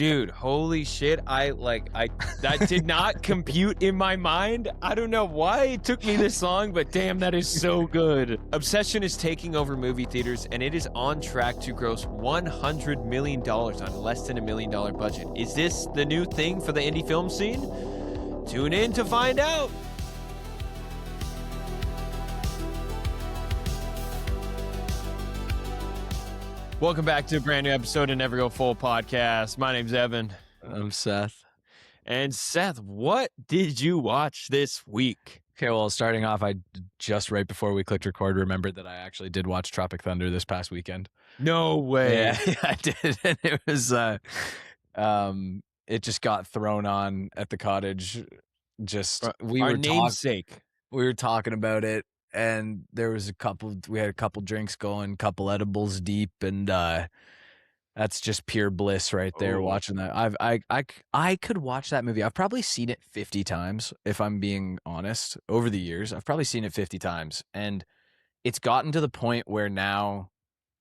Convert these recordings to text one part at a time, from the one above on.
Dude, holy shit. That did not compute in my mind. I don't know why it took me this long, but damn, that is so good. Obsession is taking over movie theaters, and it is on track to gross $100 million on less than $1 million budget. Is this the new thing for the indie film scene? Tune in to find out. Welcome back to a brand new episode of Never Go Full podcast. My name's Evan. I'm Seth. And Seth, what did you watch this week? Okay, well, starting off, I just right before we clicked record remembered that I actually did watch Tropic Thunder this past weekend. No way. Yeah, I did. And it was, it just got thrown on at the cottage. We were talking about it. And there was we had a couple drinks going, couple edibles deep, and that's just pure bliss right there. Watching that, I could watch that movie. I've probably seen it 50 times, if I'm being honest. Over the years, I've probably seen it 50 times, and it's gotten to the point where now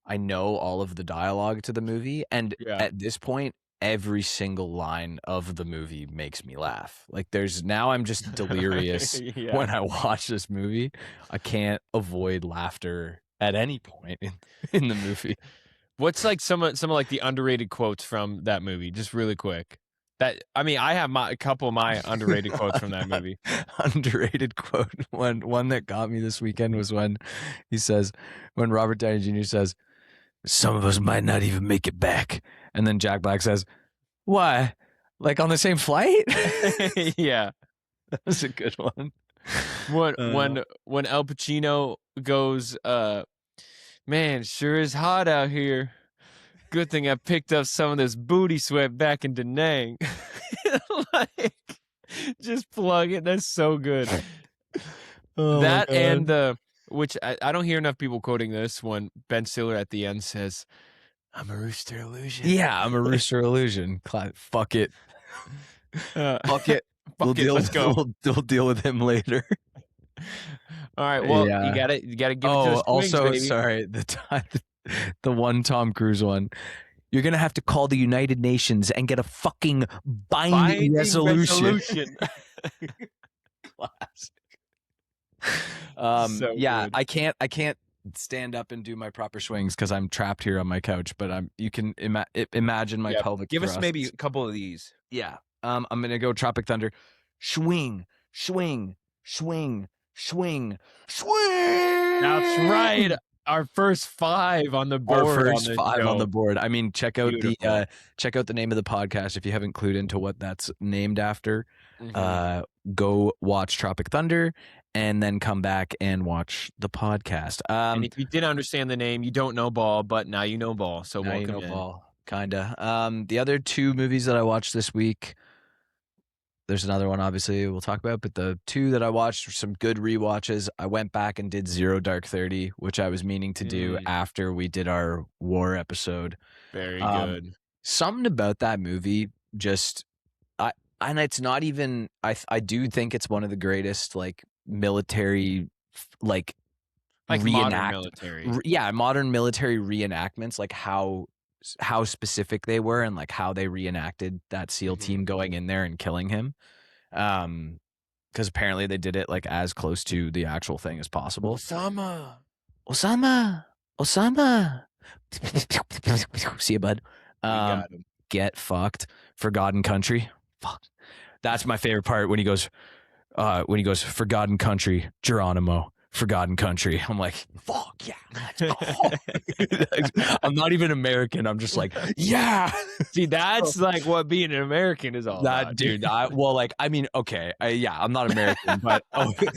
I know all of the dialogue to the movie, and at this point, every single line of the movie makes me laugh. Like I'm just delirious when I watch this movie. I can't avoid laughter at any point in the movie. What's like some of like the underrated quotes from that movie? Just really quick. I have a couple of my underrated quotes from that movie. Underrated quote. One that got me this weekend was when Robert Downey Jr. says, "Some of us might not even make it back." And then Jack Black says, "Why? Like on the same flight?" Yeah. That was a good one. When Al Pacino goes, "Man, sure is hot out here. Good thing I picked up some of this booty sweat back in Da Nang." Like, just plug it. That's so good. That and which I don't hear enough people quoting this when Ben Stiller at the end says, "I'm a rooster illusion." Yeah, I'm a rooster illusion. Fuck it. Fuck it. Let's go. We'll deal with him later. All right. Well, you gotta give it to us. Also, baby. Sorry, the one Tom Cruise one. "You're gonna have to call the United Nations and get a fucking binding resolution." Classic. So good. I can't stand up and do my proper swings because I'm trapped here on my couch. But you can imagine my pelvic. Give thrusts. us maybe a couple of these. Yeah. I'm gonna go Tropic Thunder. Swing, swing, swing, swing, swing. That's right. Our first 5 on the board. On the board. I mean, check out the name of the podcast if you haven't clued into what that's named after. Mm-hmm. Go watch Tropic Thunder and then come back and watch the podcast. And if you didn't understand the name, you don't know ball, but now you know ball. So now welcome you know in. ball. Kinda. The other 2 movies that I watched this week, there's another one obviously we'll talk about, but the 2 that I watched were some good rewatches. I went back and did Zero Dark 30, which I was meaning to do after we did our war episode. Very good. Something about that movie and it's not even, I do think it's one of the greatest like military like modern military. Modern military reenactments, like how specific they were and like how they reenacted that SEAL team going in there and killing him. Because apparently they did it like as close to the actual thing as possible. Osama. See you, bud. Get fucked. Forgotten Country. Fuck. That's my favorite part when he goes, "Forgotten Country, Geronimo. Forgotten Country." I'm like, fuck yeah, let's go. I'm not even American. I'm just like, yeah. See, that's like what being an American is all about. Dude. I'm not American, but okay.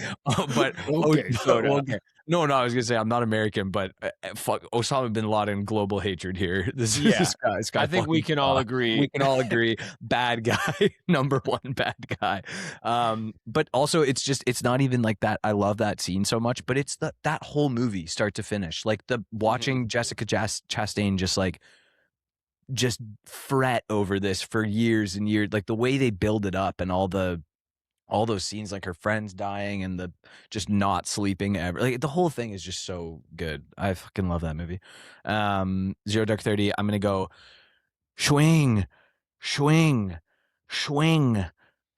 No, I was gonna say I'm not American, but fuck Osama bin Laden, global hatred here. This guy. I think we can all agree. We can all agree, bad guy, number 1 bad guy. But also, it's not even like that. I love that scene so much, but it's that whole movie, start to finish, like watching Jessica Chastain just fret over this for years and years, like the way they build it up and all those scenes, like her friends dying and the just not sleeping ever. Like the whole thing is just so good. I fucking love that movie. Zero Dark 30. I'm going to go swing, Swing, swing,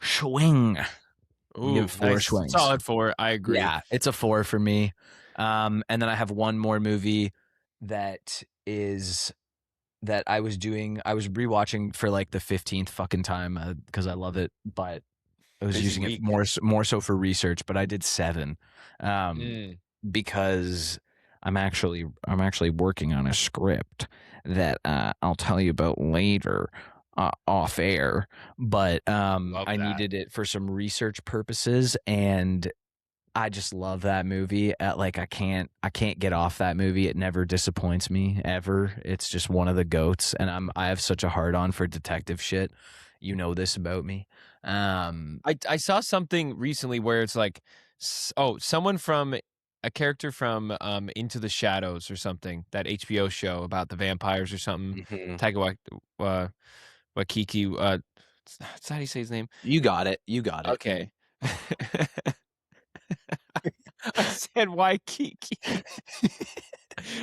swing. Ooh, Give 4 nice. swings. Solid 4. I agree. Yeah, it's a 4 for me. And then I have one more movie that I was rewatching for like the 15th fucking time because I love it, but I was Busy using it week. more so for research, but I did 7 because I'm actually working on a script that I'll tell you about later off air, but Love I that. needed it for some research purposes, and I just love that movie. Like I can't get off that movie. It never disappoints me ever. It's just one of the goats, and I have such a hard on for detective shit. You know this about me. I saw something recently where it's like, someone from a character from Into the Shadows or something, that HBO show about the vampires or something. Mhm. Taika Waikiki. That's how you say his name. You got it. You got it. Okay. I said Waikiki.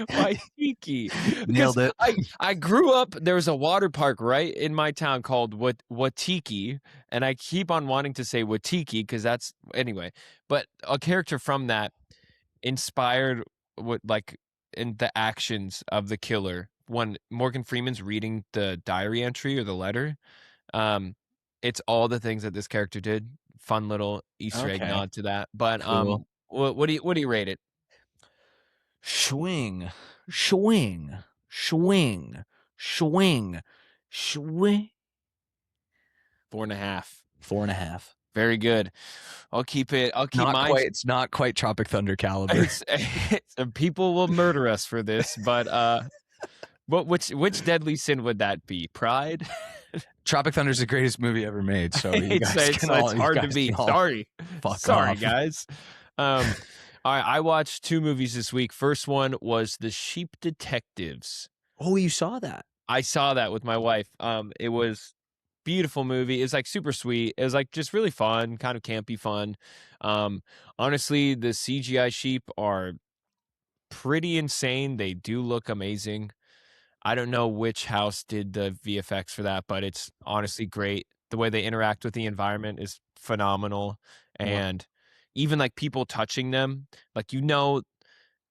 Waikiki. Because Nailed it. I grew up, there was a water park right in my town called Watiki, and I keep on wanting to say Watiki because that's anyway. But a character from that inspired what like in the actions of the killer. When Morgan Freeman's reading the diary entry or the letter, um, it's all the things that this character did. Fun little Easter egg Okay. nod to that. But Cool. what do you rate it? Swing, swing, swing, swing, swing. 4.5. 4.5. Very good. I'll keep Not mine. quite. It's not quite Tropic Thunder caliber. It's people will murder us for this, but which deadly sin would that be? Pride? Tropic Thunder is the greatest movie ever made. So you it's guys it's can all it's hard to beat. Sorry, fuck sorry off. guys. All right, I watched 2 movies this week. First one was The Sheep Detectives. Oh, you saw that? I saw that with my wife. It was beautiful movie. It's like super sweet. It was like just really fun, kind of campy fun. Honestly, the CGI sheep are pretty insane. They do look amazing. I don't know which house did the VFX for that, but it's honestly great. The way they interact with the environment is phenomenal. And even like people touching them, like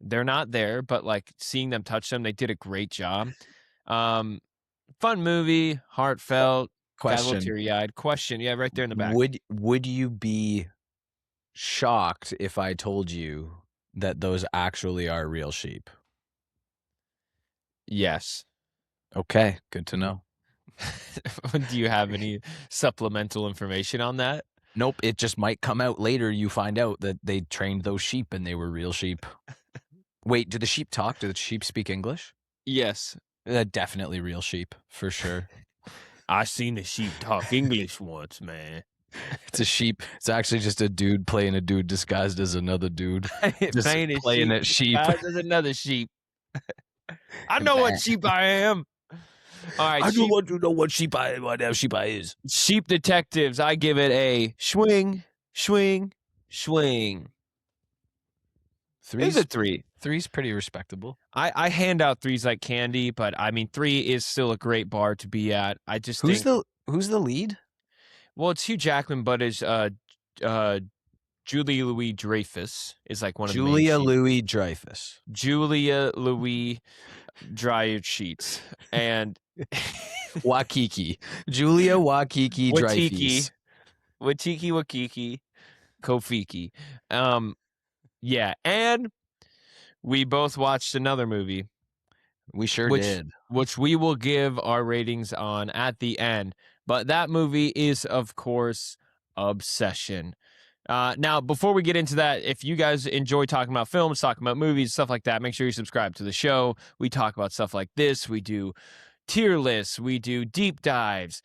they're not there, but like seeing them touch them, they did a great job. Fun movie, heartfelt, got a little Question. teary-eyed. Question, yeah, right there in the back. Would you be shocked if I told you that those actually are real sheep? Yes. Okay, good to know. Do you have any supplemental information on that? Nope, it just might come out later. You find out that they trained those sheep and they were real sheep. Wait, do the sheep talk? Do the sheep speak English? Yes. Definitely real sheep, for sure. I seen a sheep talk English once, man. It's a sheep. It's actually just a dude playing a dude disguised as another dude. Just playing at sheep. There's another sheep. I know what sheep I am. All right, I don't want to know what sheep I is. Sheep Detectives. I give it a swing, swing, swing. It's a 3. 3's pretty respectable. I hand out 3s like candy, but I mean 3 is still a great bar to be at. I just think who's the lead? Well, it's Hugh Jackman, but it's Julia Louis Dreyfus is like one of the main Julia Louis Dreyfus. Julia Louis Dryer Sheets and Wakiki. Julia Wakiki Dreyfus. Wakiki Kofiki. Yeah, and we both watched another movie. We sure did. Which we will give our ratings on at the end. But that movie is, of course, Obsession. Now, before we get into that, if you guys enjoy talking about films, talking about movies, stuff like that, make sure you subscribe to the show. We talk about stuff like this. We do tier lists. We do deep dives.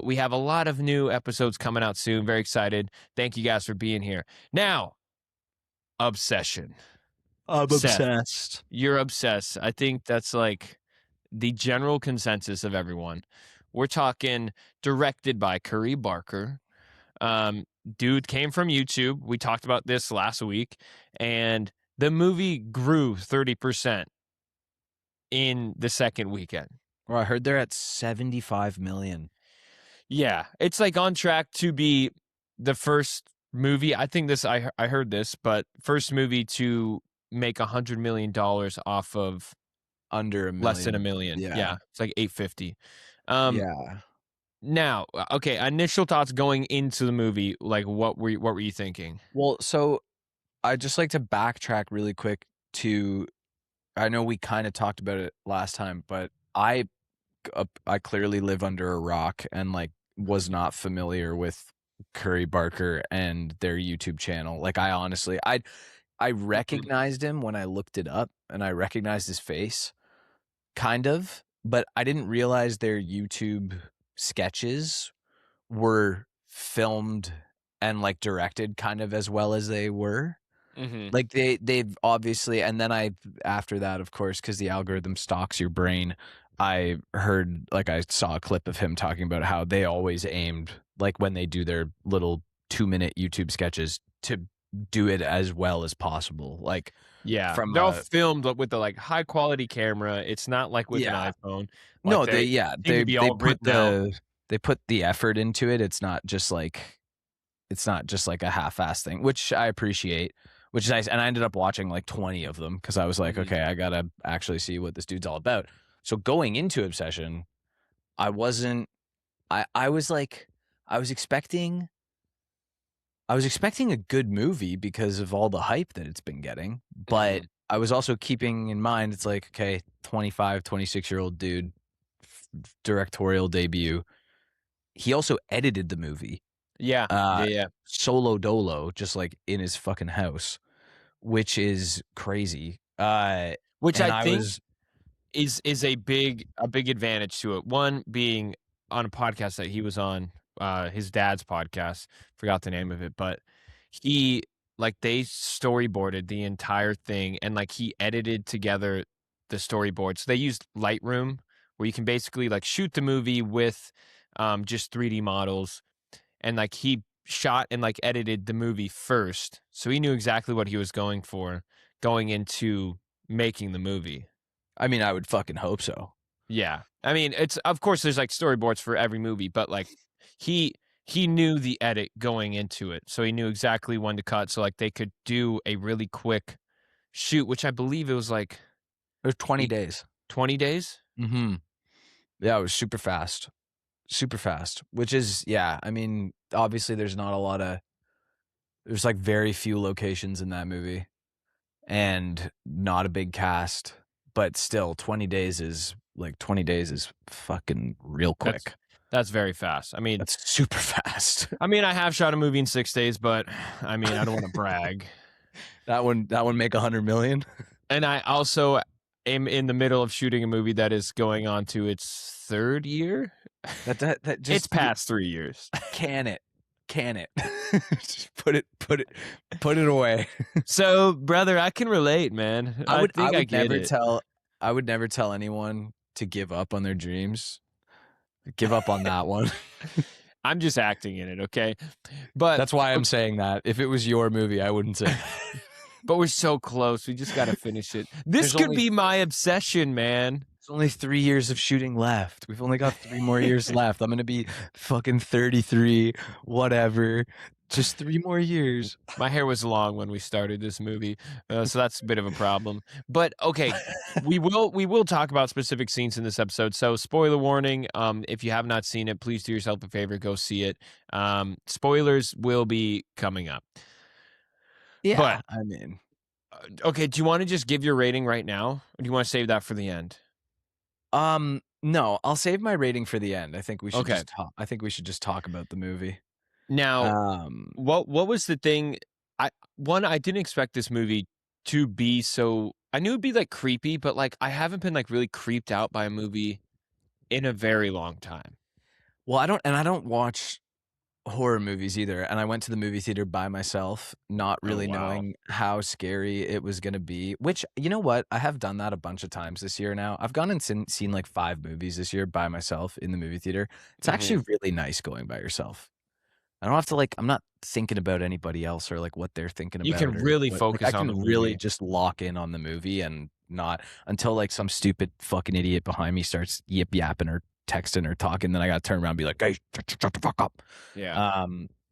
We have a lot of new episodes coming out soon. Very excited. Thank you guys for being here. Now, Obsession. I'm Seth, obsessed. You're obsessed. I think that's like the general consensus of everyone. We're talking directed by Curry Barker. Dude came from YouTube. We talked about this last week, and the movie grew 30% in the second weekend. Well, I heard they're at 75 million. Yeah, it's like on track to be the first movie. I think this. I heard this, but first movie to make $100 million off of under $1 less than $1 million. million. Yeah. Yeah, it's like 850. Yeah. Now, okay, initial thoughts going into the movie. Like, what were you thinking? Well, so I'd just like to backtrack really quick to, I know we kind of talked about it last time, but I clearly live under a rock and like was not familiar with Curry Barker and their YouTube channel. Like I honestly, I recognized him when I looked it up and I recognized his face kind of, but I didn't realize their YouTube sketches were filmed and like directed kind of as well as they were. Like they've obviously, and then after that, of course, because the algorithm stalks your brain, I saw a clip of him talking about how they always aimed, like when they do their little 2-minute YouTube sketches, to do it as well as possible. Like yeah, they're all filmed with the like high quality camera. It's not like with an iPhone. Like, no, they put the effort into it. It's not just like a half-ass thing, which I appreciate, which is nice. And I ended up watching like 20 of them because I was like, okay, I gotta actually see what this dude's all about. So going into Obsession, I was expecting a good movie because of all the hype that it's been getting, but I was also keeping in mind, it's like, okay, 25, 26-year-old dude, directorial debut. He also edited the movie. Yeah. Solo dolo, just like in his fucking house, which is crazy. Which I think is a big advantage to it. One being on a podcast that he was on, his dad's podcast, forgot the name of it, but they storyboarded the entire thing and like he edited together the storyboard. So they used Lightroom, where you can basically like shoot the movie with just 3D models, and like he shot and like edited the movie first, so he knew exactly what he was going for going into making the movie. I mean, I would fucking hope so. Yeah. I mean, it's, of course there's like storyboards for every movie, but like he knew the edit going into it. So he knew exactly when to cut. So like they could do a really quick shoot, which I believe it was like, it was 20 days. 20 days? Mm-hmm. Yeah, it was super fast, which is, yeah. I mean, obviously there's like very few locations in that movie and not a big cast, but still 20 days is fucking real quick. That's very fast. I mean, that's super fast. I mean, I have shot a movie in 6 days, but I mean, I don't want to brag. That one make 100 million. And I also am in the middle of shooting a movie that is going on to its 3rd year. That just, it's past 3 years. Can it? Just put it away. So, brother, I can relate, man. I would never tell anyone to give up on their dreams. Give up on that one. I'm just acting in it, okay? But that's why I'm saying that. If it was your movie, I wouldn't say that. But we're so close. We just got to finish it. This could be my obsession, man. There's only 3 years of shooting left. We've only got 3 more years left. I'm going to be fucking 33, whatever. Just 3 more years. My hair was long when we started this movie, so that's a bit of a problem. But okay, we will talk about specific scenes in this episode. So spoiler warning, if you have not seen it, please do yourself a favor, go see it. Spoilers will be coming up. Yeah, but, I mean, okay, do you want to just give your rating right now, or do you want to save that for the end? No, I'll save my rating for the end. I think we should just talk about the movie. Now, what was the thing? I didn't expect this movie to be so. I knew it'd be like creepy, but like I haven't been like really creeped out by a movie in a very long time. Well, I don't watch horror movies either, and I went to the movie theater by myself, not really knowing how scary it was going to be, which, you know what, I have done that a bunch of times this year now. I've gone and seen like 5 movies this year by myself in the movie theater. It's actually really nice going by yourself. I don't have to I'm not thinking about anybody else or like what they're thinking about. You can really focus on the movie. Really just lock in on the movie and not until like some stupid fucking idiot behind me starts yip yapping or texting or talking. Then I got to turn around and be like, hey, shut the fuck up. Yeah.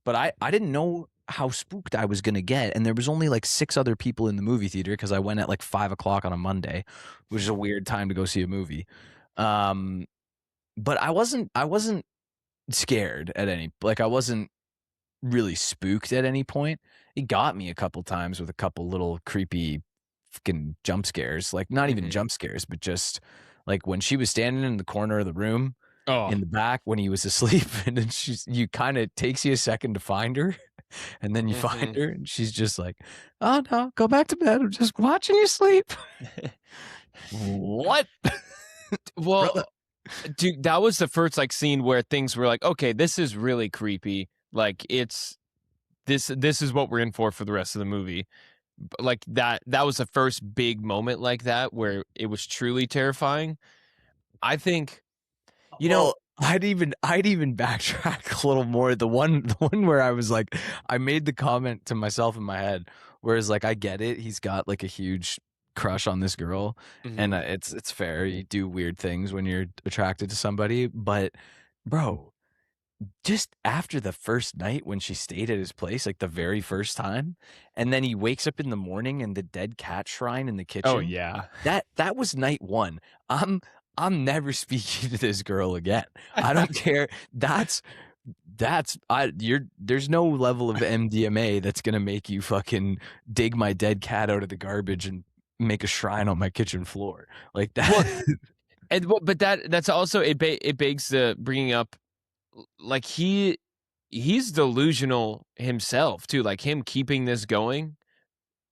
But I didn't know how spooked I was going to get. And there was only like 6 other people in the movie theater because I went at like 5 o'clock on a Monday, which is a weird time to go see a movie. But I wasn't scared at any, like I wasn't really spooked at any point. It got me a couple times with a couple little creepy fucking jump scares, like not even jump scares, but just like when she was standing in the corner of the room in the back when he was asleep, and then you kind of takes you a second to find her, and then you find her and she's just like, oh no, go back to bed, I'm just watching you sleep. What? Well, dude, that was the first like scene where things were like, okay, this is really creepy. Like it's this is what we're in for the rest of the movie. Like that was the first big moment like that where it was truly terrifying. I think, you know, I'd even backtrack a little more. The one where I was like, I made the comment to myself in my head, whereas like I get it, he's got like a huge crush on this girl, and it's fair. You do weird things when you're attracted to somebody, but bro, just after the first night when she stayed at his place, like the very first time, and then he wakes up in the morning in the dead cat shrine in the kitchen. Oh yeah, that was night one. I'm never speaking to this girl again. I don't care. There's no level of MDMA that's gonna make you fucking dig my dead cat out of the garbage and make a shrine on my kitchen floor like that. Well, but that's also it begs the bringing up, like he's delusional himself too, like him keeping this going.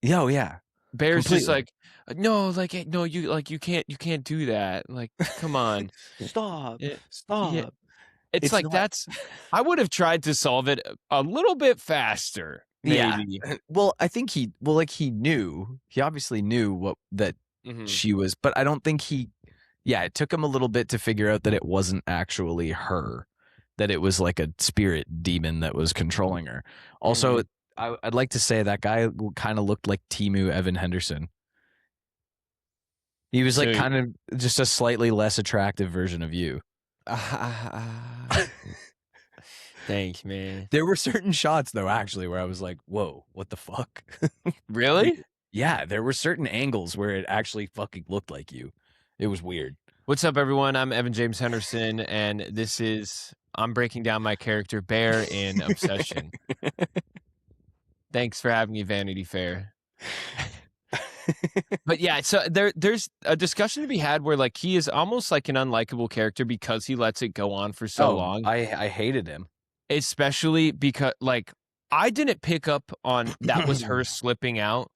Yeah, yeah. Bear's completely. Just like, no, like no, you can't do that. Like, come on, stop. Yeah. It's like not... I would have tried to solve it a little bit faster, maybe. Yeah. Well, I think he obviously knew that she was, but I don't think it took him a little bit to figure out that it wasn't actually her, that it was like a spirit demon that was controlling her. Also, I'd like to say that guy kind of looked like Timu Evan Henderson. He was like kind of just a slightly less attractive version of you. Thanks, man. There were certain shots though, actually, where I was like, whoa, what the fuck? Really? Yeah, there were certain angles where it actually fucking looked like you. It was weird. What's up, everyone? I'm Evan James Henderson, and I'm breaking down my character Bear in Obsession. Thanks for having me, Vanity Fair. But yeah, so there's a discussion to be had where like he is almost like an unlikable character because he lets it go on for so long. I hated him. Especially because like I didn't pick up on that was her slipping out.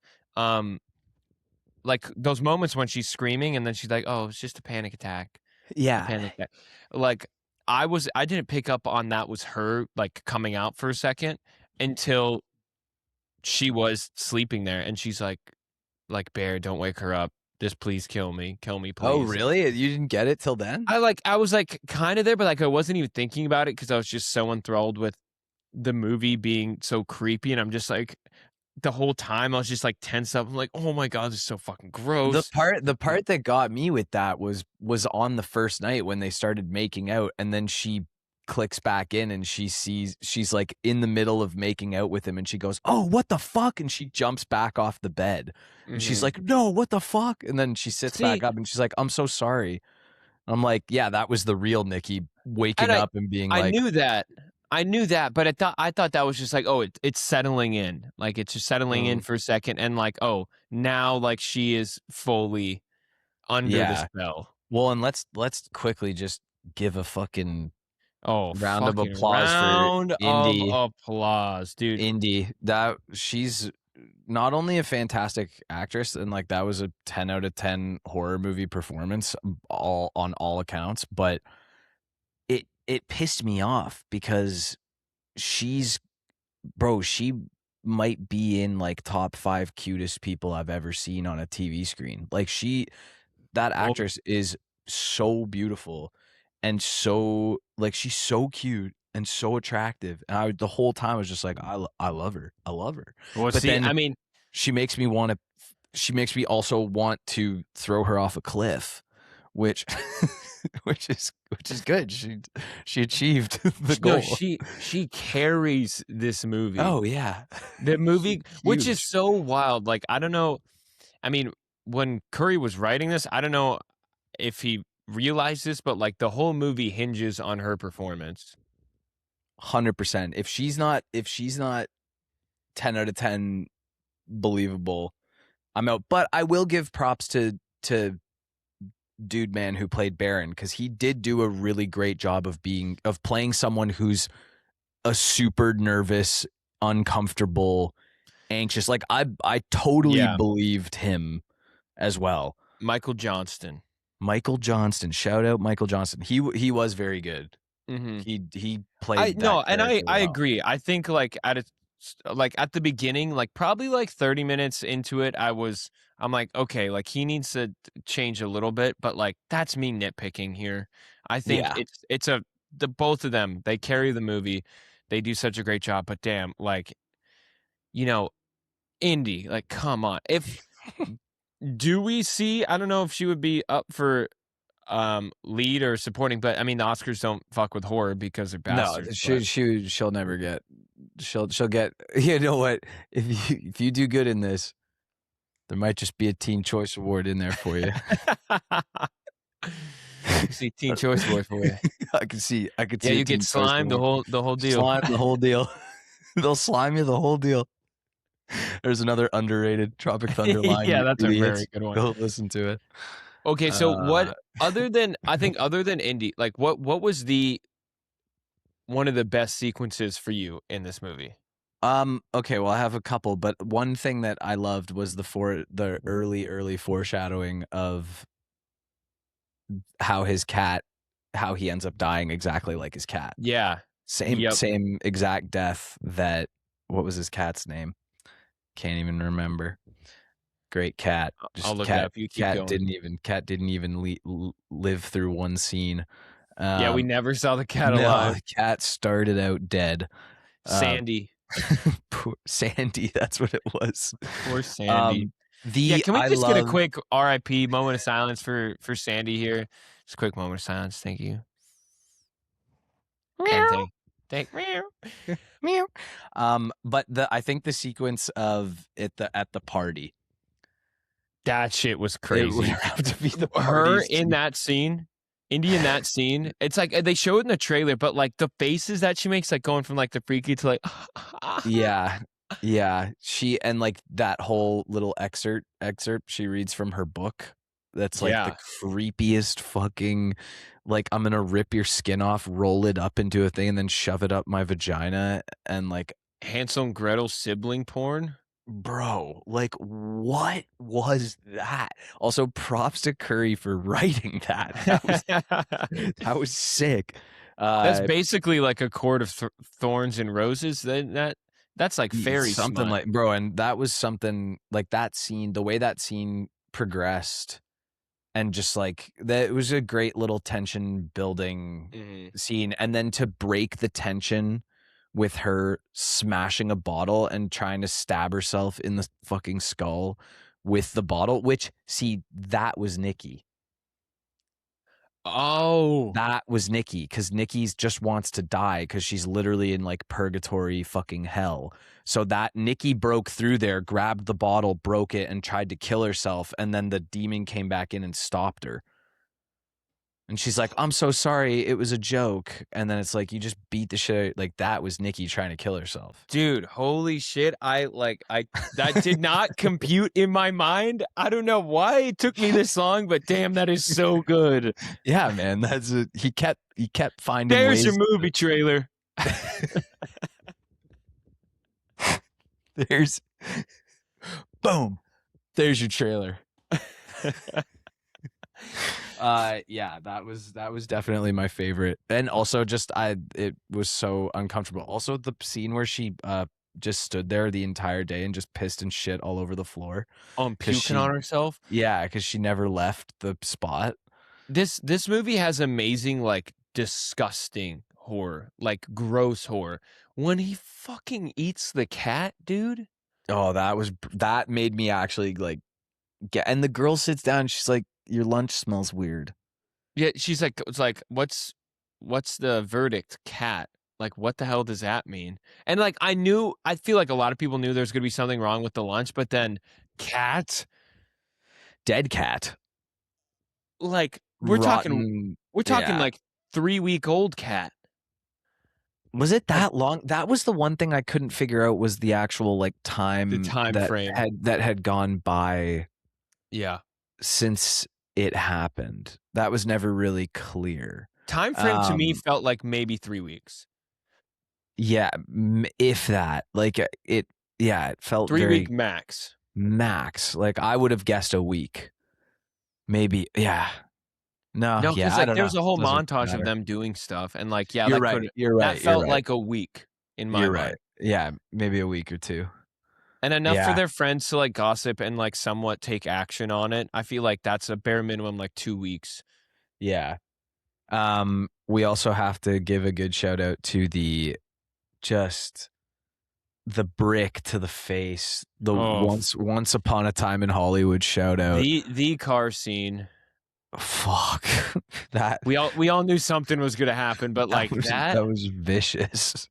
Like those moments when she's screaming and then she's like, "Oh, it's just a panic attack." Yeah. Panic attack. Like I didn't pick up on that was her like coming out for a second until she was sleeping there and she's like, Bear, don't wake her up. Just please kill me, please. Oh, really? You didn't get it till then? I was like kind of there, but like I wasn't even thinking about it because I was just so enthralled with the movie being so creepy, and I'm just like the whole time I was just like tense up. I'm like, oh my god, this is so fucking gross. The part that got me with that was on the first night when they started making out, and then she clicks back in and she's like in the middle of making out with him, and she goes, "Oh, what the fuck?" and she jumps back off the bed, and she's like, "No, what the fuck?" and then she sits back up and she's like, "I'm so sorry." I'm like, yeah, that was the real Nikki waking up and being like, I knew that, but I thought that was just like, oh, it's settling in, like it's just settling in for a second, and like, oh, now like she is fully under the spell. Well, and let's quickly just give a fucking round of applause for Indy. Applause, dude. Indy, that she's not only a fantastic actress, and like that was a 10 out of 10 horror movie performance on all accounts, but it pissed me off because she might be in like top 5 cutest people I've ever seen on a TV screen. Like that actress is so beautiful and so like she's so cute and so attractive, and the whole time I was just like, I love her. Well, but see, then I mean, she makes me also want to throw her off a cliff which which is good. She achieved the No, goal. she carries this movie. Oh yeah. The movie, which is Huge. so wild. Like, I don't know. I mean, when Curry was writing this, I don't know if he realized this, but like the whole movie hinges on her performance. 100%. If she's not 10 out of 10 believable, I'm out. But I will give props to dude man who played Baron, because he did do a really great job of playing someone who's a super nervous, uncomfortable, anxious. Like I totally believed him as well. Michael Johnston. Shout out Michael Johnston. He was very good. Mm-hmm. He played that and I well. agree. I think like at the beginning, like probably like 30 minutes into it, I'm like, okay, like he needs to change a little bit, but like that's me nitpicking here. I think it's the both of them, they carry the movie. They do such a great job, but damn, like, Indy, like, come on. Do we see, I don't know if she would be up for lead or supporting, but I mean the Oscars don't fuck with horror because they're bastards. No, she'll never get. She'll get. You know what? If you do good in this, there might just be a Teen Choice Award in there for you. I see Teen Choice Award for you. I could see. Yeah, you get slimed the whole deal. Slime the whole deal. They'll slime you the whole deal. There's another underrated Tropic Thunder line. Yeah, that's a very good one. Go listen to it. Okay, so what other than Indy, like what was one of the best sequences for you in this movie? Okay, well I have a couple, but one thing that I loved was the early foreshadowing of how he ends up dying exactly like his cat. Yeah. Same exact death that, what was his cat's name? Can't even remember. Great cat. I'll look it up. You keep going. Cat didn't even live through one scene. Yeah, we never saw the cat alive. The cat started out dead. Sandy. Poor Sandy, that's what it was. Poor Sandy. Can we just get a quick RIP moment of silence for Sandy here? Just a quick moment of silence. Thank you. Meow. Meow. But I think the sequence of at the party, that shit was crazy. It would have to be the her in that scene. Indy in that scene, it's like they show it in the trailer, but like the faces that she makes, like going from like the freaky to like, yeah. She, and like that whole little excerpt she reads from her book. That's like the creepiest fucking, like, I'm gonna rip your skin off, roll it up into a thing, and then shove it up my vagina, and like Hansel and Gretel sibling porn. Bro, like, what was that? Also, props to Curry for writing that. That was sick. That's basically like a court of thorns and roses. That's like fairy something smut. Like, bro, and that was something like that scene. The way that scene progressed, and just like that, it was a great little tension building scene. And then to break the tension with her smashing a bottle and trying to stab herself in the fucking skull with the bottle, which, see, that was Nikki. Oh. That was Nikki, because Nikki's just wants to die because she's literally in like purgatory fucking hell. So that Nikki broke through there, grabbed the bottle, broke it, and tried to kill herself, and then the demon came back in and stopped her. And she's like, I'm so sorry, it was a joke. And then it's like, you just beat the shit out. Like, that was Nikki trying to kill herself. Dude, holy shit. That did not compute in my mind. I don't know why it took me this long, but damn, that is so good. Yeah, man. He kept finding ways. There's your movie to... trailer. Boom. There's your trailer. Yeah, that was definitely my favorite. And also just it was so uncomfortable. Also the scene where she just stood there the entire day and just pissed and shit all over the floor. Puking on herself? Yeah, because she never left the spot. This movie has amazing, like, disgusting horror, like gross horror. When he fucking eats the cat, dude. Oh, that made me actually like and the girl sits down and she's like, your lunch smells weird. Yeah, she's like, it's like, what's the verdict? Cat. Like, what the hell does that mean? And like, I feel like a lot of people knew there's gonna be something wrong with the lunch, but then cat, Dead cat. like Rotten. we're talking Yeah. like 3-week-old cat. Was it that long? That was the one thing I couldn't figure out, was the actual like The time time frame. that had gone by Yeah. since it happened. That was never really clear. Time frame to me felt like maybe 3 weeks. Yeah, if that. Like it felt 3-week very max. max. Like I would have guessed a week. Maybe. Yeah. No, No, yeah, because I like don't there know. was a whole Doesn't montage of matter. them doing stuff, and like, yeah, You're right. You're that right. You're felt right. like a week in my You're mind. right. Yeah, maybe a week or two. And enough for Yeah. their friends to like gossip and like somewhat take action on it. I feel like that's a bare minimum like 2 weeks. Yeah. We also have to give a good shout out to just the brick to the face. The Oh, once upon a time in Hollywood shout out. the car scene. Fuck. That We all knew something was gonna happen, but like that was vicious.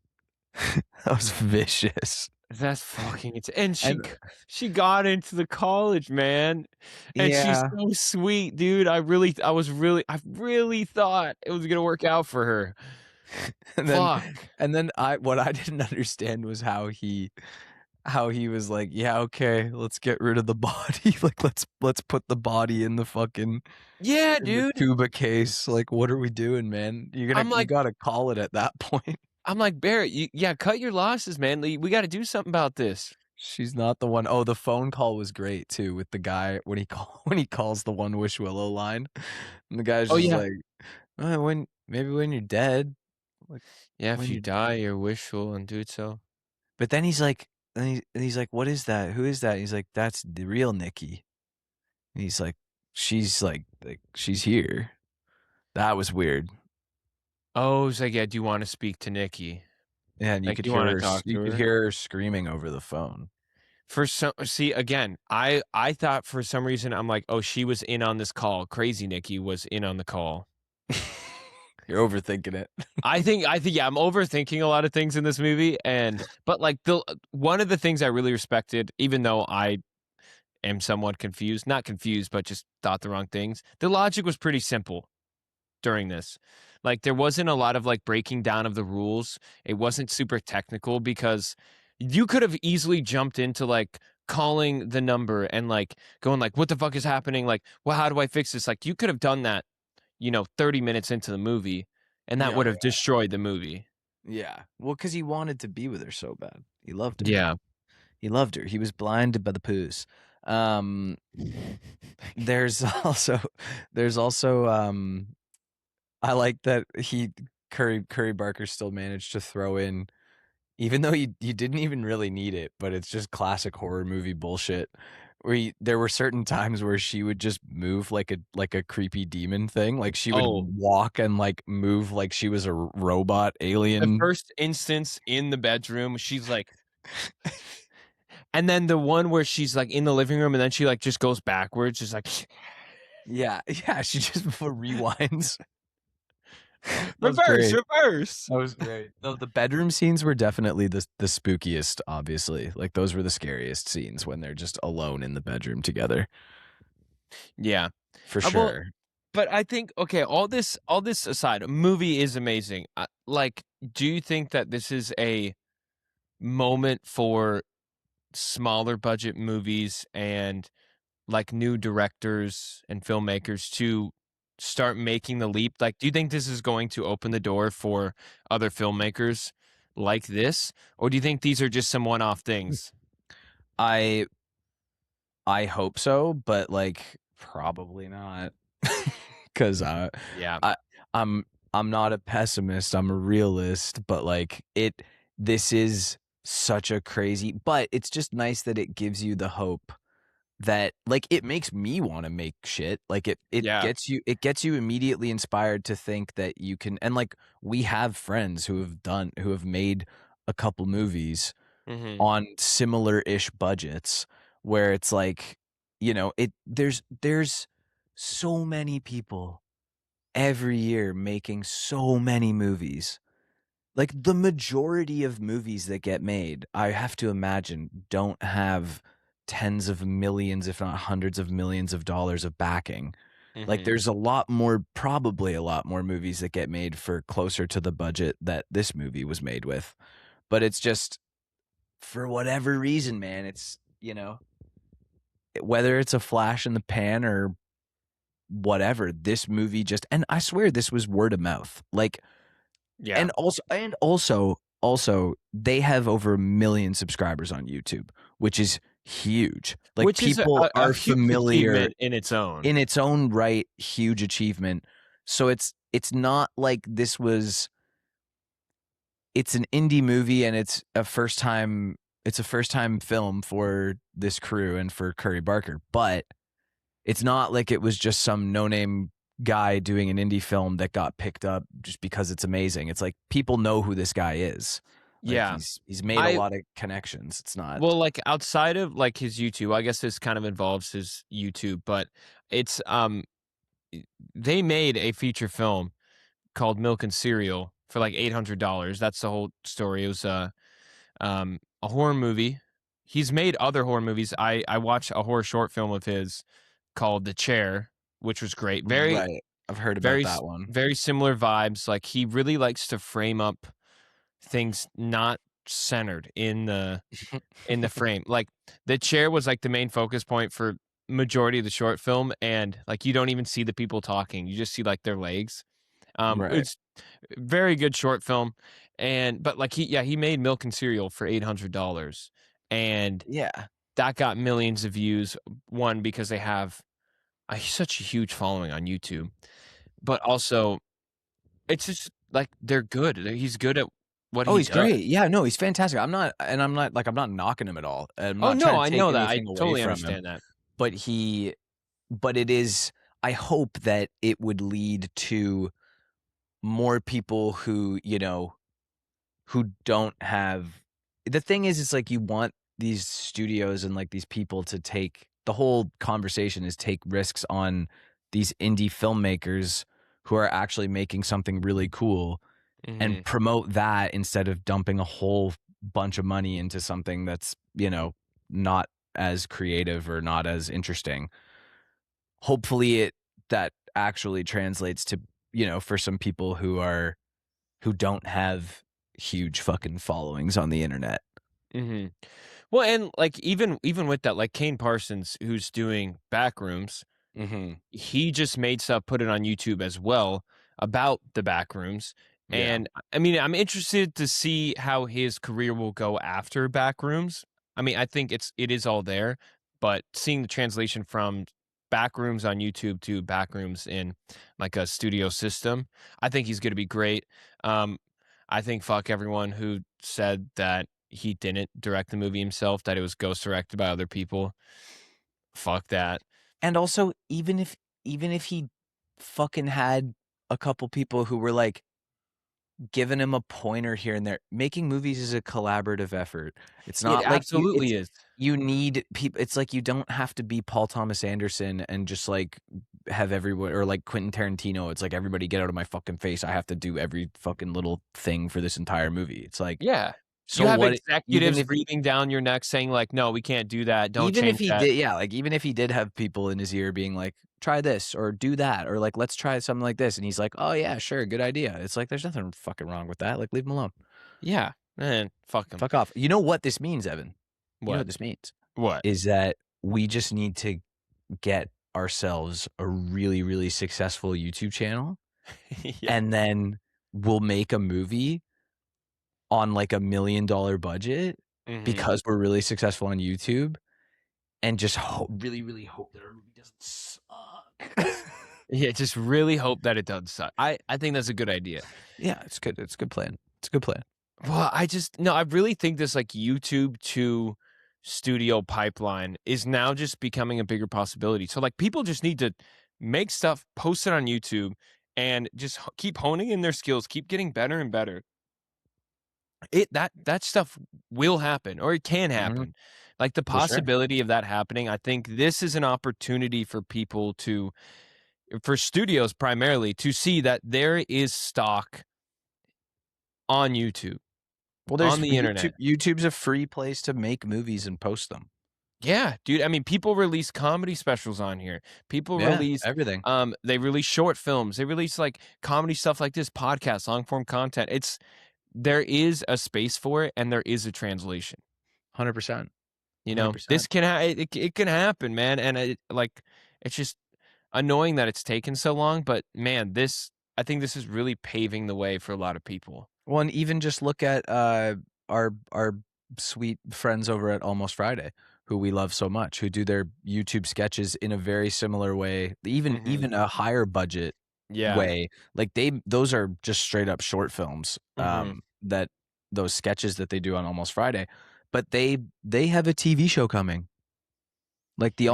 That was vicious. that's fucking it's and And she got into the college, man. And she's yeah. so sweet, dude. I really thought it was gonna work out for her. And then Fuck. what I didn't understand was how he was like, yeah, okay, let's get rid of the body. Like let's put the body in the fucking Yeah, in the dude. tuba case. Like, what are we doing, man? I'm You like gotta call it at that point. Barrett, yeah, cut your losses, man. We got to do something about this. She's not the one. Oh, the phone call was great too, with the guy when when he calls the One Wish Willow line, and the guy's Oh just yeah, like, when maybe when you're dead, like yeah. If when you you. die, your wish will and do it so. But then he's like, and he's like, what is that? Who is that? He's like, that's the real Nikki. And he's like she's here. That was weird. Oh, it's like, yeah. Do you want to speak to Nikki? And Like, do you want to talk to you could her? hear her screaming over the phone. For some, see again. I thought for some reason I'm like, oh, she was in on this call. Crazy Nikki was in on the call. You're overthinking it. I think yeah, I'm overthinking a lot of things in this movie, but like the one of the things I really respected, even though I am somewhat confused, not confused, but just thought the wrong things. The logic was pretty simple during this. Like there wasn't a lot of like breaking down of the rules. It wasn't super technical because you could have easily jumped into like calling the number and like going like, what the fuck is happening? Like, well, how do I fix this? Like you could have done that, 30 minutes into the movie, and that Yeah, would have destroyed the movie. yeah. Well, because he wanted to be with her so bad. He loved her. Yeah. He loved her. He was blinded by the poos. Um, there's also, there's also, I like that Curry Barker still managed to throw in, even though he didn't even really need it, but it's just classic horror movie bullshit. There were certain times where she would just move like a creepy demon thing. Like she would Oh, walk and like move like she was a robot the alien. first instance in the bedroom, she's like, and then the one where she's like in the living room and then she like just goes backwards, just like Yeah, yeah, she just rewinds. That was reverse, great. reverse. That was great. The bedroom scenes were definitely the spookiest, obviously. Like those were the scariest scenes, when they're just alone in the bedroom together. Yeah. For Well, sure. but I think okay, all this aside, a movie is amazing. Like, do you think that this is a moment for smaller budget movies and like new directors and filmmakers to start making the leap? Like, do you think this is going to open the door for other filmmakers like this, or do you think these are just some one-off things? I I hope so, but like probably not. Cuz Yeah. I I'm I'm not a pessimist, I'm a realist, but like this is such a crazy, but it's just nice that it gives you the hope that, like, it makes me want to make shit. Like Yeah. it gets you immediately inspired to think that you can. And like, we have friends who have made a couple movies Hmm. on similar-ish budgets, where it's like, there's so many people every year making so many movies. Like, the majority of movies that get made, I have to imagine, don't have tens of millions, if not hundreds of millions of dollars of backing. Like, there's probably a lot more movies that get made for closer to the budget that this movie was made with. But it's just, for whatever reason, man, it's, whether it's a flash in the pan or whatever, this movie just, and I swear this was word of mouth. Like, yeah. And also they have over 1 million subscribers on YouTube, which is huge. Like, Which is people a are huge familiar achievement in its own. in its own right, huge achievement. So it's not like this was, it's an indie movie and it's a first time film for this crew and for Curry Barker, but it's not like it was just some no-name guy doing an indie film that got picked up just because it's amazing. It's like, people know who this guy is. Like, Yeah. he's made a lot of connections. It's not, well, like, outside of like his YouTube, I guess this kind of involves his YouTube, but it's they made a feature film called Milk and Cereal for like $800. That's the whole story. It was a horror movie. He's made other horror movies. I watched a horror short film of his called The Chair, which was great. right. I've heard about that one. Very similar vibes. Like, he really likes to frame up things not centered in the frame. Like, The Chair was like the main focus point for majority of the short film, and like, you don't even see the people talking. You just see like their legs. Right. It's very good short film. But like, he made Milk and Cereal for $800, and Yeah. that got millions of views. One, because they have such a huge following on YouTube, but also it's just like, they're good. He's good at what Oh, he he's does. great. Yeah, no, he's fantastic. I'm not knocking him at all. I'm Oh not no, trying to I take know that. I anything away totally from understand him. that. But it is, I hope that it would lead to more people who, who don't have, the thing is, it's like, you want these studios and like these people to take, the whole conversation is take risks on these indie filmmakers who are actually making something really cool, and promote that instead of dumping a whole bunch of money into something that's, not as creative or not as interesting. Hopefully that actually translates to, for some people who don't have huge fucking followings on the internet. Well, and like, even with that, like Kane Parsons, who's doing Backrooms, he just made stuff, put it on YouTube as well about the Backrooms. Yeah. And I mean, I'm interested to see how his career will go after Backrooms. I mean, I think it is all there, but seeing the translation from Backrooms on YouTube to Backrooms in like a studio system, I think he's going to be great. I think fuck everyone who said that he didn't direct the movie himself, that it was ghost directed by other people. Fuck that. And also, even if he fucking had a couple people who were like giving him a pointer here and there, making movies is a collaborative effort. It's It not like absolutely is. you need people. It's like, you don't have to be Paul Thomas Anderson and just like have everyone, or like Quentin Tarantino. It's like, everybody get out of my fucking face. I have to do every fucking little thing for this entire movie. It's like, Yeah. so You have what? executives breathing down your neck saying like, "No, we can't do that. Don't Even if change he that." did, yeah, like, even if he did have people in his ear being like, try this or do that, or like, let's try something like this, and he's like, oh yeah, sure, good idea. It's like, there's nothing fucking wrong with that. Like, leave him alone. Yeah. Man, fuck him. Fuck off. You know what this means, Evan? You know What? what this means? What? Is that we just need to get ourselves a really, really successful YouTube channel, Yeah. and then we'll make a movie on like $1 million budget because we're really successful on YouTube, and just really, really hope that our movie doesn't suck. Yeah, just really hope that it doesn't suck. I think that's a good idea. Yeah, it's good. It's a good plan. It's a good plan. Well, I really think this like YouTube to studio pipeline is now just becoming a bigger possibility. So like, people just need to make stuff, post it on YouTube, and just keep honing in their skills, keep getting better and better. That stuff will happen, or it can happen. Like, the possibility of that happening, I think this is an opportunity for people to for studios primarily to see that there is stock on YouTube, well, on there's the internet. YouTube's a free place to make movies and post them. Yeah, dude. I mean, people release comedy specials on here. People release everything. They release short films. They release like comedy stuff like this, podcasts, long form content. There is a space for it, and there is a translation. 100%. You know, this can it can happen, man. And it's just annoying that it's taken so long. But man, I think this is really paving the way for a lot of people. Well, and even just look at our sweet friends over at Almost Friday, who we love so much, who do their YouTube sketches in a very similar way, even a higher budget way. Like those are just straight up short films. That those sketches that they do on Almost Friday, but they have a TV show coming. Like the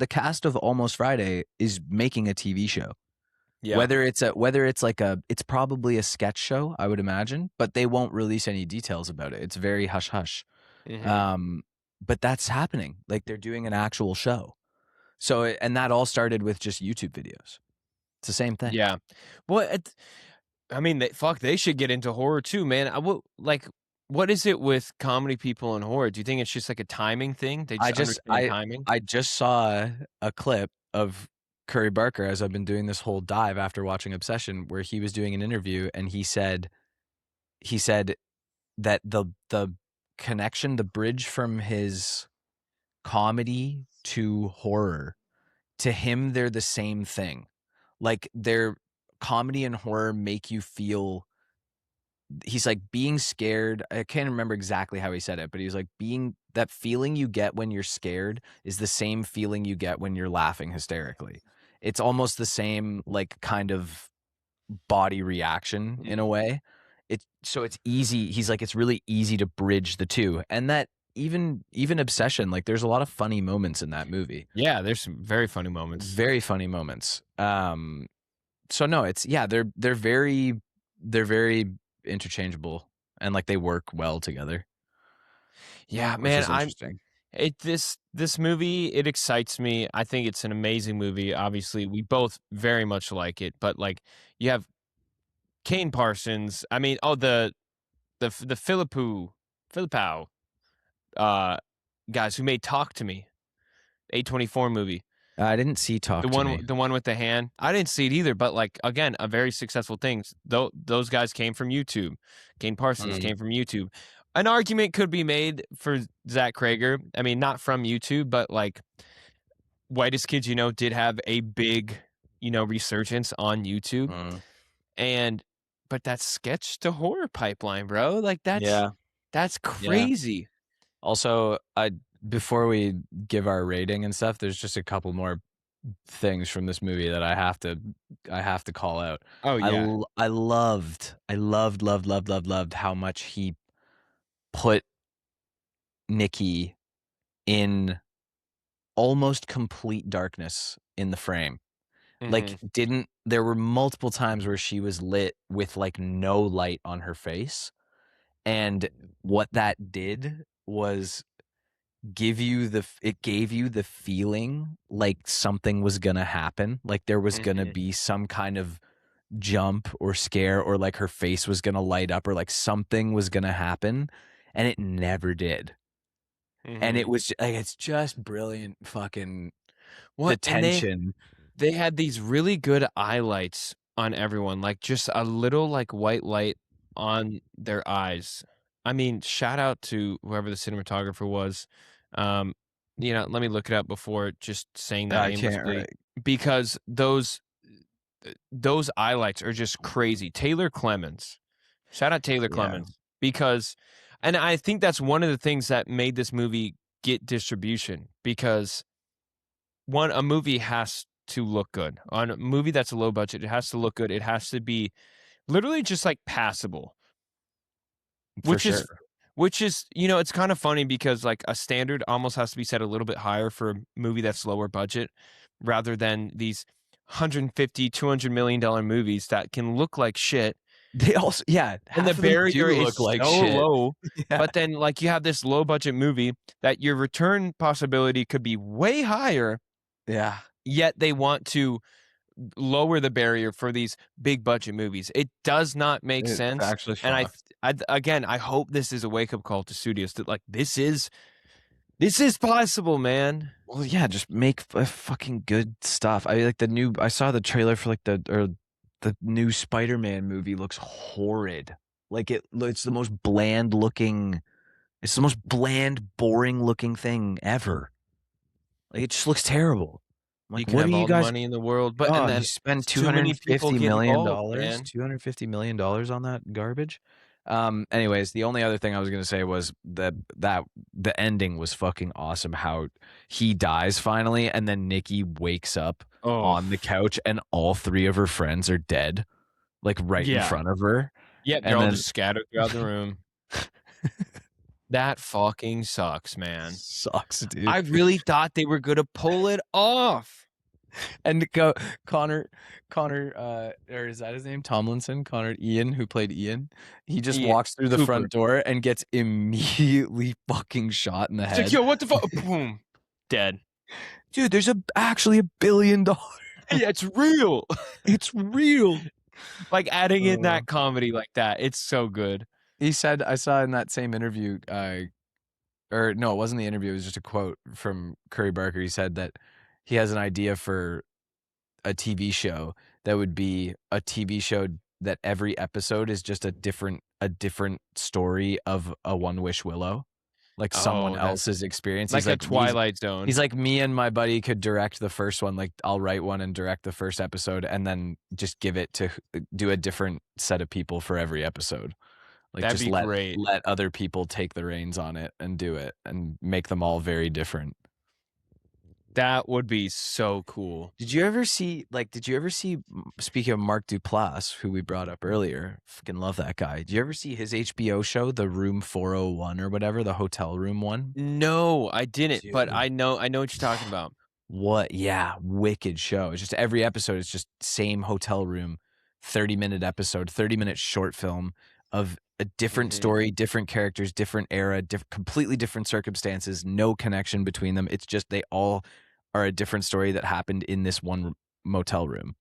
cast of Almost Friday is making a TV show. Yeah. Whether it's probably a sketch show, I would imagine, but they won't release any details about it. It's very hush hush. But that's happening. Like they're doing an actual show. So and that all started with just YouTube videos. It's the same thing. Yeah. Well, I mean, they should get into horror too, man. What is it with comedy people and horror? Do you think it's just like a timing thing? They just understand timing? I just saw a clip of Curry Barker as I've been doing this whole dive after watching Obsession, where he was doing an interview and he said that the connection, the bridge from his comedy to horror, to him they're the same thing. Like their comedy and horror make you feel, he's like, being scared. I can't remember exactly how he said it, but he was like, that feeling you get when you're scared is the same feeling you get when you're laughing hysterically. It's almost the same, like, kind of body reaction in a way. So it's easy. He's like, it's really easy to bridge the two. And that even Obsession, like there's a lot of funny moments in that movie. Yeah, there's some very funny moments. Very funny moments. So no, they're very interchangeable, and like they work well together. Yeah, man, this movie, it excites me. I think it's an amazing movie. Obviously, we both very much like it, but like you have Kane Parsons. I mean, the Philippou guys who made Talk to Me, A24 movie. I didn't see Talk to Me. The one with the hand. I didn't see it either, but like, again, a very successful thing. Those guys came from YouTube. Kane Parsons came from YouTube. An argument could be made for Zach Krager. I mean, not from YouTube, but like Whitest Kids You Know did have a big, resurgence on YouTube. But that sketch to horror pipeline, bro. Like that's crazy. Yeah. Also, before we give our rating and stuff, there's just a couple more things from this movie that I have to call out. Oh yeah. I loved how much he put Nikki in almost complete darkness in the frame. Like there were multiple times where she was lit with like no light on her face. And what that did was gave you the feeling like something was gonna happen, like there was gonna be some kind of jump or scare, or like her face was gonna light up, or like something was gonna happen, and it never did. And it was like, it's just brilliant fucking the tension. They had these really good highlights on everyone, like just a little like white light on their eyes. I mean, shout out to whoever the cinematographer was. Let me look it up before just saying that aimlessly, because those highlights are just crazy. Taylor Clemens, shout out Taylor Clemens, because, and I think that's one of the things that made this movie get distribution, because a movie has to look good. On a movie that's a low budget, it has to look good. It has to be literally just like passable. Which is, it's kind of funny because like a standard almost has to be set a little bit higher for a movie that's lower budget, rather than these $150, $200 million movies that can look like shit. They also, and the barrier is so low. But then like you have this low budget movie that your return possibility could be way higher. Yeah. Yet they want to lower the barrier for these big budget movies. It does not make sense. Actually, and I hope this is a wake up call to studios that like this is possible, man. Well, yeah, just make fucking good stuff. I saw the trailer for like the new Spider-Man movie. Looks horrid. Like it's the most bland looking. It's the most bland, boring looking thing ever. Like it just looks terrible. Like, you can have all the money in the world, but and then you spend $250 million, $250 million on that garbage. Anyways, the only other thing I was gonna say was that the ending was fucking awesome. How he dies finally, and then Nikki wakes up on the couch, and all three of her friends are dead, like right in front of her. Yeah, they're all just scattered throughout the room. That fucking sucks, man. Sucks, dude. I really thought they were gonna pull it off. And Connor, or is that his name? Tomlinson, Connor Ian, who played Ian. He just walks through the front door and gets immediately fucking shot in the head. Like, yo, what the fuck? Boom, dead. Dude, there's actually $1 billion. Yeah, it's real. It's real. Like adding in that comedy like that, it's so good. He said, I saw in that same interview, or no, it wasn't the interview. It was just a quote from Curry Barker. He said that he has an idea for a TV show that would be a TV show that every episode is just a different story of a One Wish Willow, like someone else's experience. Like a Twilight Zone. He's like, me and my buddy could direct the first one. Like I'll write one and direct the first episode, and then just give it to do a different set of people for every episode. Like that'd just be great. Let other people take the reins on it and do it and make them all very different. That would be so cool. Did you ever see, speaking of Mark Duplass, who we brought up earlier, fucking love that guy. Did you ever see his HBO show, The Room 401 or whatever, the hotel room one? No, I didn't, but I know what you're talking about. What? Yeah, wicked show. It's just every episode is just same hotel room, 30-minute episode, 30-minute short film of a different story, different characters, different era, completely different circumstances, no connection between them. It's just they all are a different story that happened in this one motel room.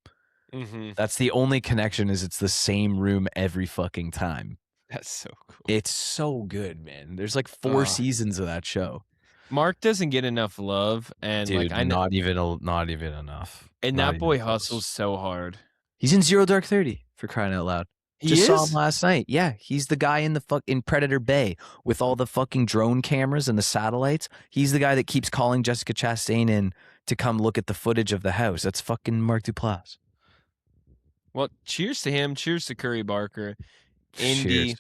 That's the only connection, is it's the same room every fucking time. That's so cool. It's so good, man. There's like 4 seasons of that show. Mark doesn't get enough love, and dude, like not even enough. And not that boy hustles so hard. He's in Zero Dark 30, for crying out loud. Just saw him last night. Yeah, he's the guy in in Predator Bay with all the fucking drone cameras and the satellites. He's the guy that keeps calling Jessica Chastain in to come look at the footage of the house. That's fucking Mark Duplass. Well, cheers to him. Cheers to Curry Barker. Indy.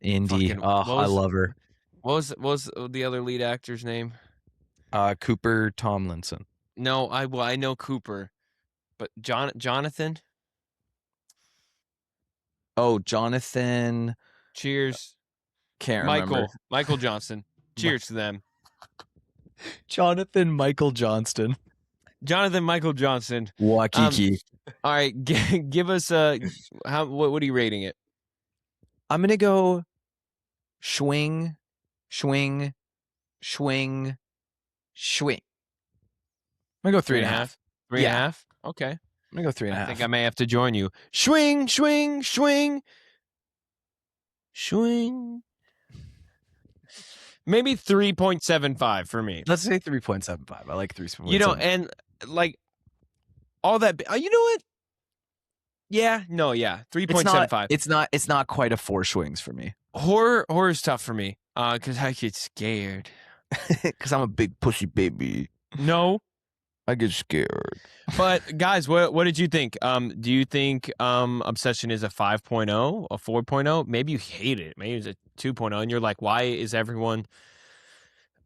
I love her. What was the other lead actor's name? Cooper Tomlinson. No, I know Cooper, but Jonathan. Oh, Jonathan. Cheers. Can't remember. Michael Johnson. Cheers to them. Jonathan Michael Johnston. Jonathan Michael Johnson. Waikiki. All right, give us what are you rating it? I'm gonna go swing. I'm gonna go 3.5. 3.5? Okay. I'm gonna go 3.5. I think I may have to join you. Swing. Maybe 3.75 for me. Let's say 3.75. I like 3.75. You know, and like all that. You know what? Yeah. 3.75. It's not quite a 4 swings for me. Horror is tough for me. Because I get scared. Because I'm a big pussy baby. No. I get scared. But guys, what did you think? Do you think Obsession is a 5.0, a 4.0? Maybe you hate it. Maybe it's a 2.0, and you're like, why is everyone,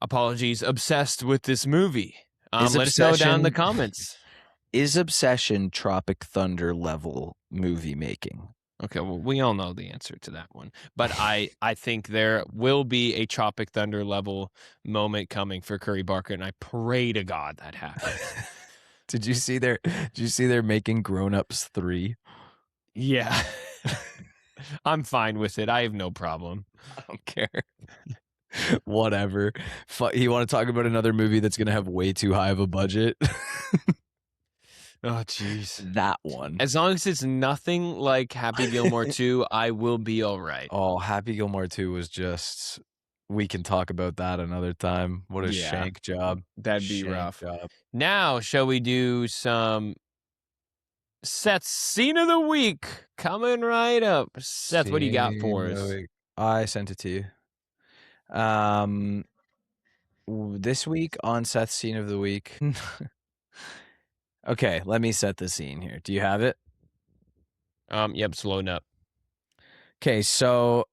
apologies, obsessed with this movie? Let us know down in the comments. Is Obsession Tropic Thunder level movie making? Okay, well, we all know the answer to that one. But I think there will be a Tropic Thunder level moment coming for Curry Barker, and I pray to God that happens. Did you see they're making Grown Ups 3? Yeah. I'm fine with it. I have no problem. I don't care. Whatever. You want to talk about another movie that's going to have way too high of a budget? Oh, jeez. That one. As long as it's nothing like Happy Gilmore 2, I will be all right. Oh, Happy Gilmore 2 was just... We can talk about that another time. What a shank job. That'd be rough. Now, shall we do some Seth's Scene of the Week? Coming right up. Seth, what do you got for us? I sent it to you. This week on Seth's Scene of the Week. Okay, let me set the scene here. Do you have it? Yep, it's loading up. Okay, so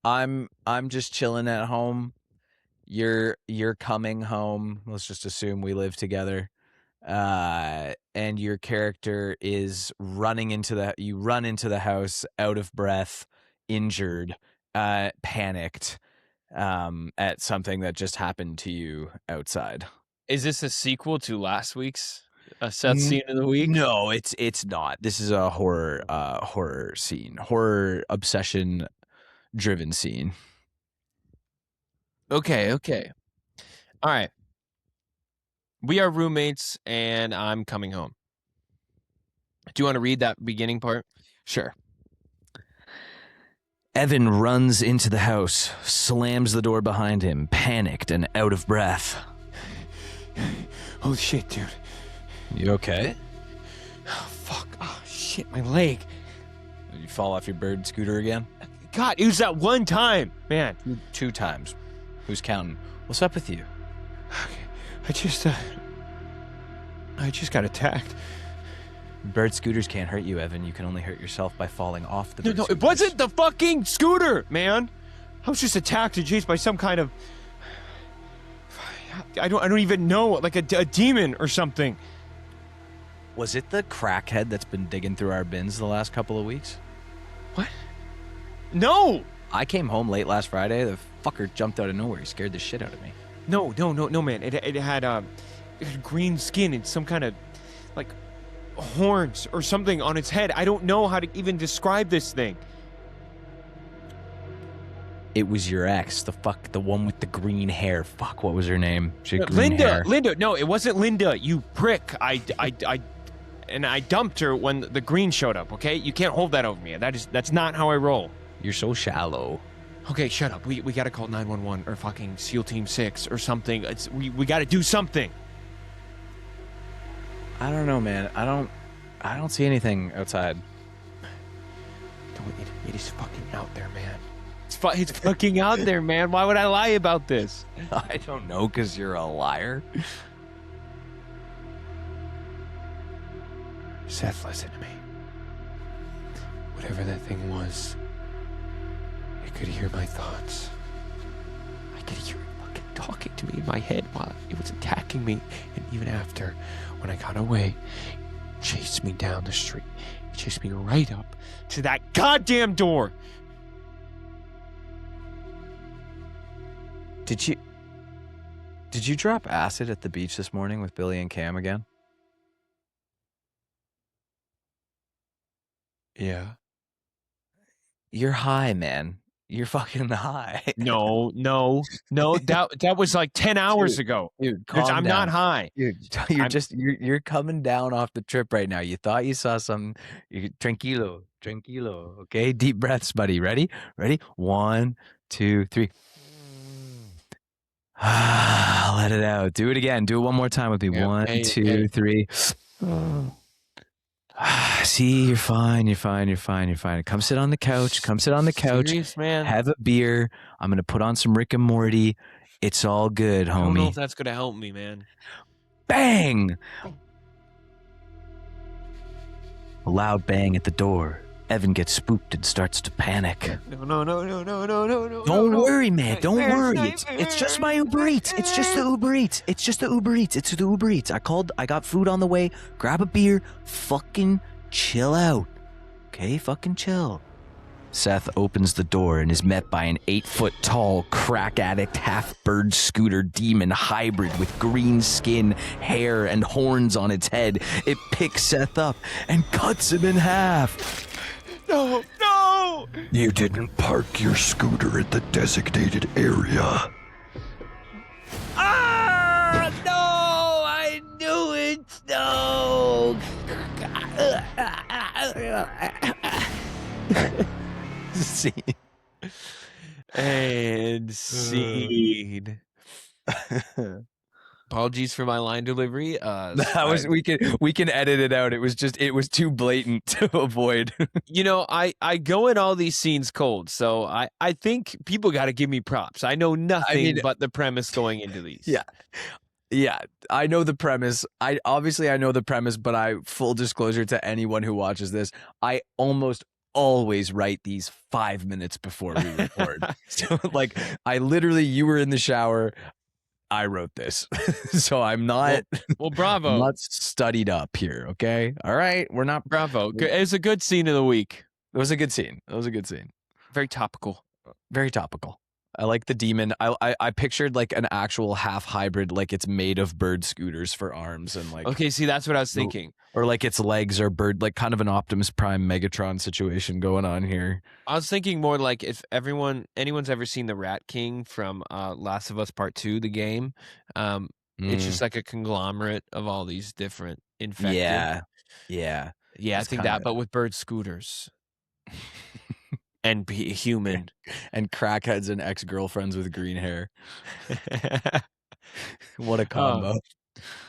I'm just chilling at home. You're coming home. Let's just assume we live together. And your character is running into the house out of breath, injured, panicked, at something that just happened to you outside. Is this a sequel to last week's Seth Scene of the Week? No, it's not. This is a horror scene, horror obsession driven scene. Okay. All right. We are roommates, and I'm coming home. Do you want to read that beginning part? Sure. Evan runs into the house, slams the door behind him, panicked and out of breath. Holy shit, dude. You okay? Oh, fuck. Oh, shit, my leg. Did you fall off your bird scooter again? God, it was that one time, man. Two times. Who's counting? What's up with you? I just got attacked. Bird scooters can't hurt you, Evan. You can only hurt yourself by falling off the bird No, scooters. it wasn't the fucking scooter, man. I was just attacked and chased by some kind of... I don't even know, like a demon or something. Was it the crackhead that's been digging through our bins the last couple of weeks? What? No! I came home late last Friday. The fucker jumped out of nowhere. He scared the shit out of me. No, man. It had green skin and some kind of, like, horns or something on its head. I don't know how to even describe this thing. It was your ex, the one with the green hair. Fuck, what was her name? She had green Linda. hair. Linda. No, it wasn't Linda. You prick. I dumped her when the green showed up. Okay, you can't hold that over me. That's not how I roll. You're so shallow. Okay, shut up. We gotta call 911 or fucking SEAL Team 6 or something. We gotta do something. I don't know, man. I don't see anything outside. It is fucking out there, man. It's fucking out there, man. Why would I lie about this? I don't know, because you're a liar. Seth, listen to me. Whatever that thing was, it could hear my thoughts. I could hear it fucking talking to me in my head while it was attacking me. And even after, when I got away, it chased me down the street. It chased me right up to that goddamn door. Did you drop acid at the beach this morning with Billy and Cam again? Yeah. You're high, man. You're fucking high. No. That was like 10 hours ago. Dude, I'm not high. Dude, you're coming down off the trip right now. You thought you saw some. Tranquilo. Okay, deep breaths, buddy. Ready? 1, 2, 3. Let it out. Do it again. Do it one more time with me. Yeah. 1, 2, 3. See, you're fine. Come sit on the couch. Serious, man? Have a beer. I'm going to put on some Rick and Morty. It's all good, homie. I don't know if that's going to help me, man. Bang! A loud bang at the door. Evan gets spooked and starts to panic. No. Don't worry, man. Don't worry. It's just my Uber Eats. It's just the Uber Eats. I got food on the way. Grab a beer. Fucking chill out. Okay? Fucking chill. Seth opens the door and is met by an 8-foot-tall, crack addict, half-bird scooter demon hybrid with green skin, hair, and horns on its head. It picks Seth up and cuts him in half. No! You didn't park your scooter at the designated area. Ah! No! I knew it! No! Scene. And scene. Apologies for my line delivery. That was we can edit it out. It was too blatant to avoid. I go in all these scenes cold, so I think people got to give me props. I know nothing but the premise going into these. Yeah, I know the premise. I know the premise, but full disclosure to anyone who watches this, I almost always write these 5 minutes before we record. So like, you were in the shower, I wrote this. So I'm not bravo. I'm not studied up here, okay? All right, we're not bravo. It's a good scene of the week. It was a good scene. Very topical. Very topical. I like the demon. I pictured like an actual half hybrid, like it's made of bird scooters for arms and like. Okay, see, that's what I was thinking. Or like its legs are bird, like kind of an Optimus Prime Megatron situation going on here. I was thinking more like if anyone's ever seen the Rat King from Last of Us Part 2, the game, it's just like a conglomerate of all these different infected. Yeah. I think that, but with bird scooters. And be human. And crackheads and ex-girlfriends with green hair. What a combo.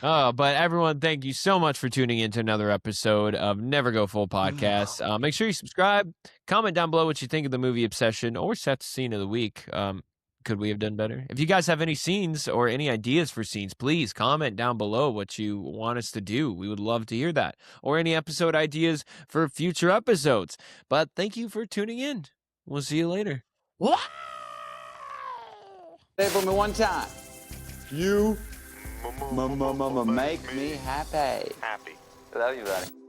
But everyone, thank you so much for tuning in to another episode of Never Go Full Podcast. Make sure you subscribe, comment down below what you think of the movie Obsession or Seth's scene of the week. Could we have done better? If you guys have any scenes or any ideas for scenes, please comment down below what you want us to do. We would love to hear that. Or any episode ideas for future episodes. But thank you for tuning in. We'll see you later. Say it for me one time. You make me happy. Happy. Love you, buddy.